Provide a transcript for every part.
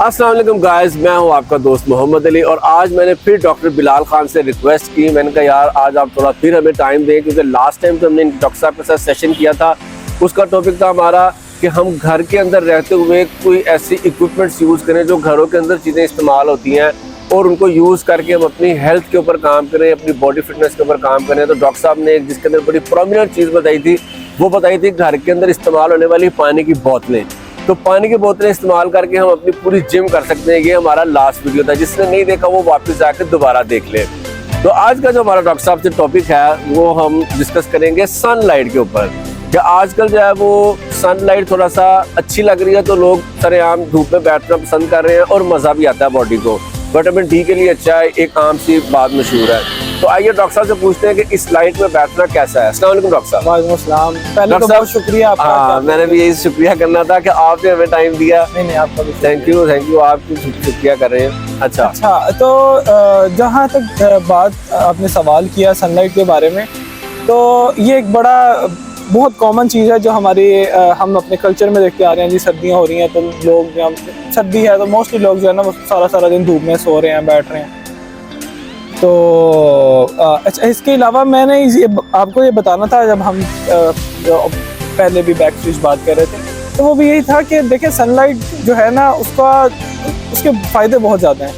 अस्सलाम वालेकुम गाइस, मैं हूं आपका दोस्त मोहम्मद अली और आज मैंने फिर डॉक्टर बिलाल खान से रिक्वेस्ट की। मैंने कहा यार आज आप थोड़ा फिर हमें टाइम दें, क्योंकि लास्ट टाइम तो हमने डॉक्टर साहब के साथ सेशन किया था, उसका टॉपिक था हमारा कि हम घर के अंदर रहते हुए कोई ऐसी इक्विपमेंट्स यूज़ करें जो घरों के अंदर चीज़ें इस्तेमाल होती हैं और उनको यूज़ करके हम अपनी हेल्थ के ऊपर काम करें, अपनी बॉडी फिटनेस के ऊपर काम करें। तो डॉक्टर साहब ने एक जिसके अंदर बड़ी प्रोमिनेंट चीज़ बताई थी, वो बताई थी घर के अंदर इस्तेमाल होने वाली पानी की बोतलें। तो पानी की बोतलें इस्तेमाल करके हम अपनी पूरी जिम कर सकते हैं। ये हमारा लास्ट वीडियो था, जिसने नहीं देखा वो वापस आकर दोबारा देख ले। तो आज का जो हमारा डॉक्टर साहब से टॉपिक है वो हम डिस्कस करेंगे सनलाइट के ऊपर। कि आजकल जो है वो सनलाइट थोड़ा सा अच्छी लग रही है तो लोग सरेआम धूप में बैठना पसंद कर रहे हैं और मज़ा भी आता है बॉडी को, विटामिन डी के लिए अच्छा है, एक आम सी बात मशहूर है। तो आइए डॉक्टर साहब से पूछते हैं कि इस लाइट में बैठना कैसा है। अस्सलाम वालेकुम डॉक्टर साहब। वालेकुम अस्सलाम। पहले तो बहुत शुक्रिया आपका। हाँ, मैंने भी यही शुक्रिया करना था कि आपने हमें टाइम दिया। नहीं आपका भी थैंक यू, आपकी शुक्रिया कर रहे हैं। अच्छा, तो जहाँ तक बात आपने सवाल किया सनलाइट के बारे में, तो ये एक बड़ा बहुत कॉमन चीज़ है जो हम अपने कल्चर में देखते आ रहे हैं। जी सर्दियाँ हो रही हैं तो लोग, सर्दी है तो मोस्टली लोग जो है ना वो सारा दिन धूप में सो रहे हैं, बैठ रहे हैं। तो अच्छा, इसके अलावा मैंने आपको ये बताना था, जब हम पहले भी बैक स्विच बात कर रहे थे तो वो भी यही था कि देखिए सनलाइट जो है ना उसके फ़ायदे बहुत ज़्यादा हैं,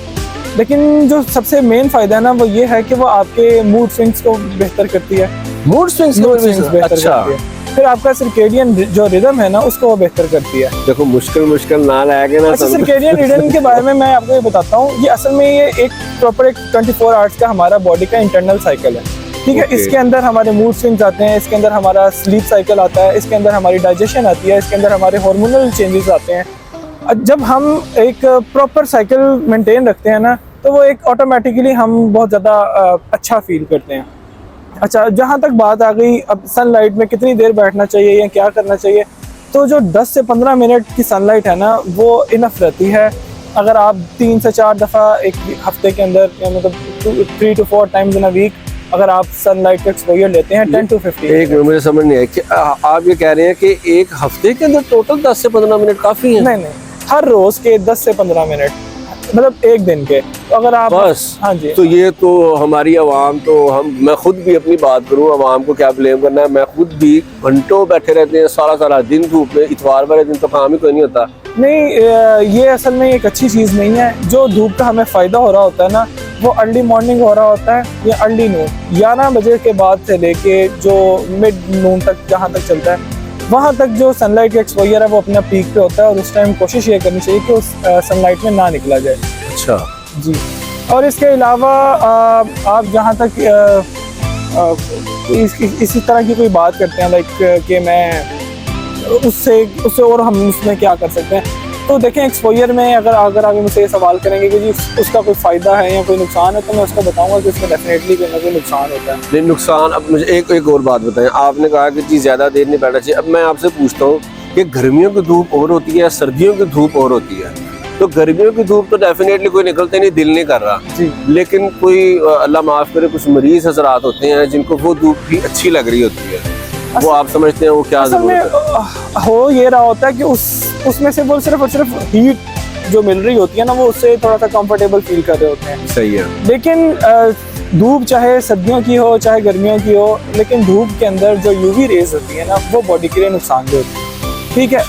लेकिन जो सबसे मेन फ़ायदा है ना वो ये है कि वो आपके मूड स्विंग्स को बेहतर करती है। मूड स्विंग्स बेहतर करती है। फिर आपका सर्केडियन जो रिदम है ना उसको वो बेहतर करती है। देखो मुश्किल ना लाएंगे ना। अच्छा, सर्केडियन रिदम के बारे में मैं आपको ये बताता हूँ। ये असल में ये एक प्रॉपर 24 आवर्स का हमारा बॉडी का इंटरनल साइकिल है, ठीक है। इसके अंदर हमारे मूड स्विंग्स आते हैं, इसके अंदर हमारा स्लीप साइकिल आता है, इसके अंदर हमारी डाइजेशन आती है, इसके अंदर हमारे हार्मोनल चेंजेस आते हैं। जब हम एक प्रॉपर साइकिल मेंटेन रखते हैं ना तो वो एक ऑटोमेटिकली हम बहुत ज़्यादा अच्छा फील करते हैं। अच्छा, जहाँ तक बात आ गई अब सनलाइट में कितनी देर बैठना चाहिए या क्या करना चाहिए, तो जो 10 से 15 मिनट की सनलाइट है ना वो इनफ रहती है। अगर आप 3 से 4 दफ़ा एक हफ्ते के अंदर, मतलब 3 to 4 times in a week अगर आप सनलाइट का एक्सपोजर लेते हैं 10 to 15। एक मिनट, मुझे समझ नहीं है कि आप ये कह रहे हैं कि एक हफ्ते के अंदर टोटल 10 से 15 मिनट काफ़ी है? नहीं, हर रोज़ के 10 से 15 मिनट, मतलब एक दिन के। तो अगर आप बस, हाँ जी, तो ये तो हमारी आवाम, तो मैं खुद भी अपनी बात करूं, आवाम को क्या ब्लेम करना है। मैं खुद भी घंटों बैठे रहते हैं, सारा दिन धूप में। इतवार वाले दिन तो काम ही कोई नहीं होता। नहीं, ये असल में एक अच्छी चीज़ नहीं है। जो धूप का हमें फ़ायदा हो रहा होता है ना वो अर्ली मॉर्निंग हो रहा होता है या अर्ली नून, 11 बजे के बाद से लेके जो मिड नून तक जहाँ तक चलता है, वहाँ तक जो सनलाइट का एक्सपोजर है वो अपने पीक पे होता है और उस टाइम कोशिश ये करनी चाहिए कि उस सनलाइट में ना निकला जाए। अच्छा जी। और इसके अलावा आप जहाँ तक इसी तरह की कोई बात करते हैं लाइक कि मैं उससे और हम उसमें क्या कर सकते हैं, तो देखें एक्सपोजर में अगर आगे मुझसे ये सवाल करेंगे कि जी उसका कोई फ़ायदा है या कोई नुकसान है, तो मैं उसको बताऊंगा कि उसमें डेफिनेटली कोई ना कोई नुकसान होता है। नहीं, नुकसान। अब मुझे एक और बात बताएं। आपने कहा कि जी ज़्यादा देर नहीं बैठना चाहिए। अब मैं आपसे पूछता हूँ कि गर्मियों की धूप और होती है, सर्दियों की धूप और होती है। तो गर्मियों की धूप तो डेफिनेटली कोई निकलते नहीं, दिल नहीं कर रहा जी, लेकिन कोई अल्लाह माफ़ करे कुछ मरीज हजरात होते हैं जिनको वो धूप भी अच्छी लग रही होती है। वो आप समझते हैं वो क्या हो ये रहा होता है कि उसमें से वो सिर्फ और सिर्फ हीट जो मिल रही होती है ना वो उससे थोड़ा सा कंफर्टेबल फील कर रहे होते हैं। सही है। लेकिन धूप चाहे सर्दियों की हो चाहे गर्मियों की हो, लेकिन धूप के अंदर जो यूवी रेज होती है ना वो बॉडी के लिए नुकसानदेह होती है, ठीक है।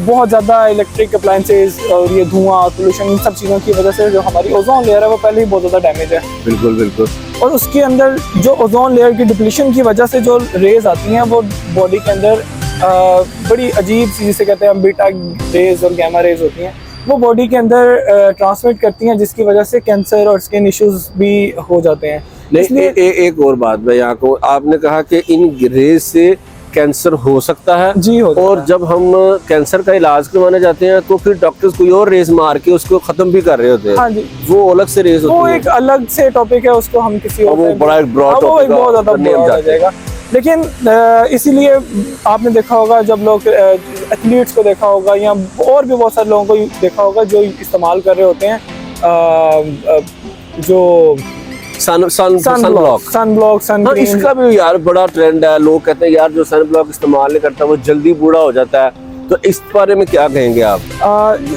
बहुत ज़्यादा इलेक्ट्रिक अप्लायंसेज और ये धुआं, पोल्यूशन, इन सब चीज़ों की वजह से जो हमारी ओजोन लेयर है वो पहले ही बहुत ज़्यादा डैमेज है। बिल्कुल। और उसके अंदर जो ओजोन लेयर की डिप्लीशन की वजह से जो रेज आती हैं वो बॉडी के अंदर बड़ी अजीब सी, जिसे कहते हैं हम बीटा रेज और गैमा रेज होती हैं, वो बॉडी के अंदर ट्रांसमिट करती हैं, जिसकी वजह से कैंसर और स्किन इश्यूज भी हो जाते हैं। नहीं, एक और बात मैं यहाँ को, आपने कहा कि इन रेज से कैंसर हो सकता है जी, और जब हम कैंसर का इलाज करवाने जाते हैं तो फिर डॉक्टर्स कोई और रेज मार के उसको खत्म भी कर रहे होते हैं। हाँ जी, वो अलग से रेज होती है, वो एक अलग से टॉपिक है, उसको हम किसी और वो बड़ा एक ब्रॉड टॉपिक है, बहुत ज़्यादा ब्रॉड हो जाएगा। लेकिन इसीलिए आपने देखा होगा जब लोग एथलीट्स को देखा होगा या और भी बहुत सारे लोगों को देखा होगा जो इस्तेमाल कर रहे होते हैं जो सन ब्लॉक सन क्रीम। इसका भी यार बड़ा ट्रेंड है, लोग कहते हैं यार जो सन ब्लॉक इस्तेमाल नहीं करता वो जल्दी बूढ़ा हो जाता है, तो इस बारे में क्या कहेंगे आप?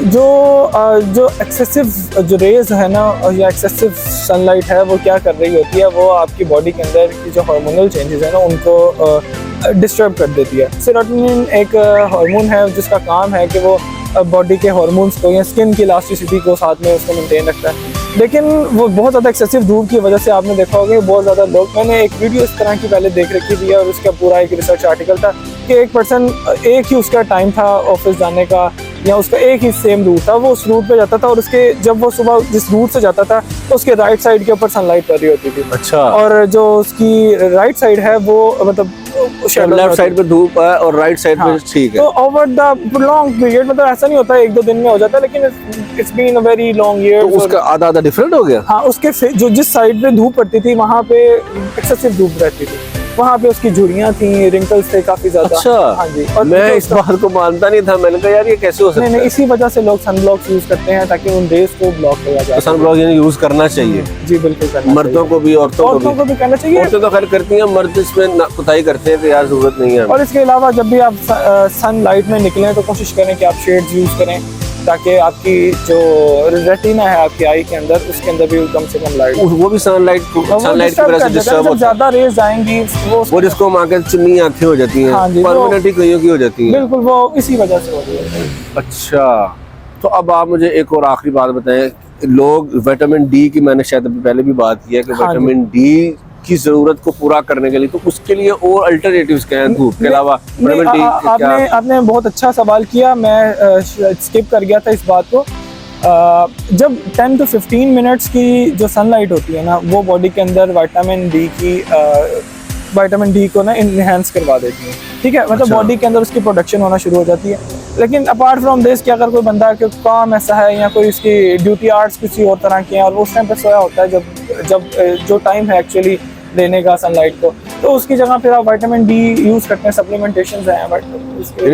जो एक्सेसिव जो रेज है ना या एक्सेसिव सनलाइट है वो क्या कर रही होती है, वो आपकी बॉडी के अंदर की जो हार्मोनल चेंजेस है ना उनको डिस्टर्ब कर देती है। सेरोटोनिन एक हार्मोन है जिसका काम है कि वो बॉडी के हार्मोन्स को या स्किन की इलास्टिसिटी को साथ में उसको मेंटेन रखता है। लेकिन वो बहुत ज़्यादा एक्सेसिव धूप की वजह से आपने देखा होगा बहुत ज़्यादा लोग, मैंने एक वीडियो इस तरह की पहले देख रखी थी और उसका पूरा एक रिसर्च आर्टिकल था कि एक पर्सन एक ही उसका टाइम था ऑफिस जाने का या उसका एक ही सेम रूट था, वो उस रूट पे जाता था और उसके जब वो सुबह जिस रूट से जाता था तो उसके राइट साइड के ऊपर सनलाइट पड़ रही होती थी। अच्छा। और जो उसकी राइट साइड है वो मतलब लेफ्ट साइड पे धूप है और राइट साइड पे ठीक है। तो ओवर द लॉन्ग पीरियड, मतलब ऐसा नहीं होता 1-2 दिन में हो जाता, लेकिन it's been a very long year. तो उसका आधा डिफरेंट हो गया। हाँ, उसके जो जिस साइड पे धूप पड़ती थी वहाँ पे एक्सेसिव धूप रहती थी, वहाँ पे उसकी झुर्रियाँ थी, रिंकल्स थे काफी ज्यादा। अच्छा। हाँ जी। और मैं इस बात को मानता नहीं था, मैंने कहा यार ये कैसे हो सकता है। नहीं, इसी वजह से लोग सन ब्लॉक यूज करते हैं ताकि उन रेज को ब्लॉक किया जाए। तो सन ब्लॉक यूज करना चाहिए। जी बिल्कुल करना मर्दों को भी औरतों को भी करना चाहिए। औरतें तो खैर करती हैं, मर्द इसमें कुताही करते हैं कि यार जरूरत नहीं है। और इसके अलावा जब भी आप सन लाइट में निकलें तो कोशिश करें कि आप शेड्स यूज करें ताकि आपकी जो रेटिना है आपकी आई के अंदर उसके अंदर भी कम से कम लाइट, वो भी सनलाइट की वजह से डिस्टर्ब होता ज्यादा रेज आएंगी वो जिसको मां के चुन्नी आंखें हो जाती हैं, परमानेंटली कईयों की हो जाती हैं। बिल्कुल, वो इसी वजह से हो रही है। अच्छा, तो अब आप मुझे एक और आखिरी बात बताएं, लोग विटामिन डी की, मैंने शायद पहले भी बात की है कि विटामिन डी की जरूरत को पूरा करने के लिए तो उसके लिए और अल्टरनेटिव्स क्या हैं धूप के अलावा? आपने बहुत अच्छा सवाल किया, मैं स्किप कर गया था इस बात को। जब 10 to 15 मिनट्स की जो सनलाइट होती है ना वो बॉडी के अंदर विटामिन डी को ना इनहेंस करवा देती है, ठीक है। मतलब बॉडी के अंदर उसकी प्रोडक्शन होना शुरू हो जाती है। लेकिन अपार्ट फ्रॉम दिस कि अगर कोई बंदा के काम ऐसा है या कोई उसकी ड्यूटी आवर्स किसी और तरह के हैं और वो उस टाइम पे सोया होता है जब जो टाइम है एक्चुअली लेने का सनलाइट को, तो उसकी जगह फिर आप विटामिन डी यूज करते हैं, सप्लीमेंटेशंस हैं बट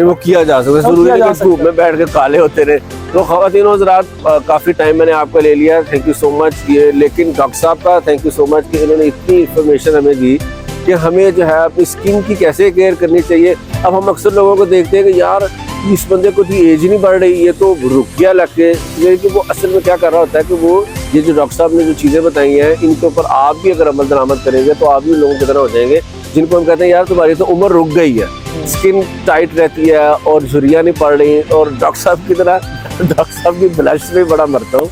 वो किया जा सकता है। जरूरी नहीं कि धूप में बैठ के काले होते रहे। तो ख़वातीन और हज़रात, काफ़ी टाइम मैंने आपका ले लिया, थैंक यू सो मच। ये लेकिन डॉक्टर साहब का थैंक यू सो मच कि इन्होंने इतनी इन्फॉर्मेशन हमें दी कि हमें जो है अपनी स्किन की कैसे केयर करनी चाहिए। अब हम अक्सर लोगों को देखते हैं कि यार इस बंदे को तो एज ही नहीं बढ़ रही, ये तो रुक गया लग के, लेकिन वो असल में क्या कर रहा होता है कि वो ये जो डॉक्टर साहब ने जो चीज़ें बताई हैं इनके ऊपर आप भी अगर अमल दरामद करेंगे तो आप भी लोगों की तरह हो जाएंगे जिनको हम कहते हैं यार तुम्हारी तो उम्र रुक गई है, स्किन टाइट रहती है और झुर्रियाँ नहीं पड़ रही। और डॉक्टर साहब की तरह डॉक्टर साहब की ब्लश में बड़ा मरता हूँ,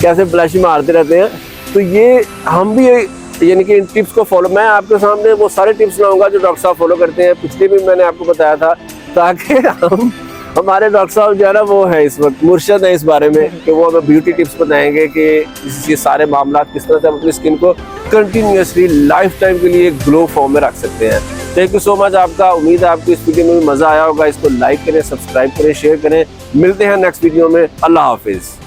कैसे ब्लश मारते रहते हैं। तो ये हम भी यानी कि इन टिप्स को फॉलो, मैं आपके सामने वो सारे टिप्स लाऊंगा जो डॉक्टर साहब फॉलो करते हैं। पिछले भी मैंने आपको बताया था, ताकि हमारे डॉक्टर साहब जो है ना वो है इस वक्त मुर्शद है इस बारे में कि वो हमें ब्यूटी टिप्स बताएंगे कि ये सारे मामला किस तरह से हम अपनी स्किन को कंटिन्यूसली लाइफ टाइम के लिए ग्लो फॉर्म में रख सकते हैं। थैंक यू सो मच आपका, उम्मीद है आपको इस वीडियो में भी मजा आया होगा। इसको लाइक करें, सब्सक्राइब करें, शेयर करें। मिलते हैं नेक्स्ट वीडियो में। अल्लाह हाफिज।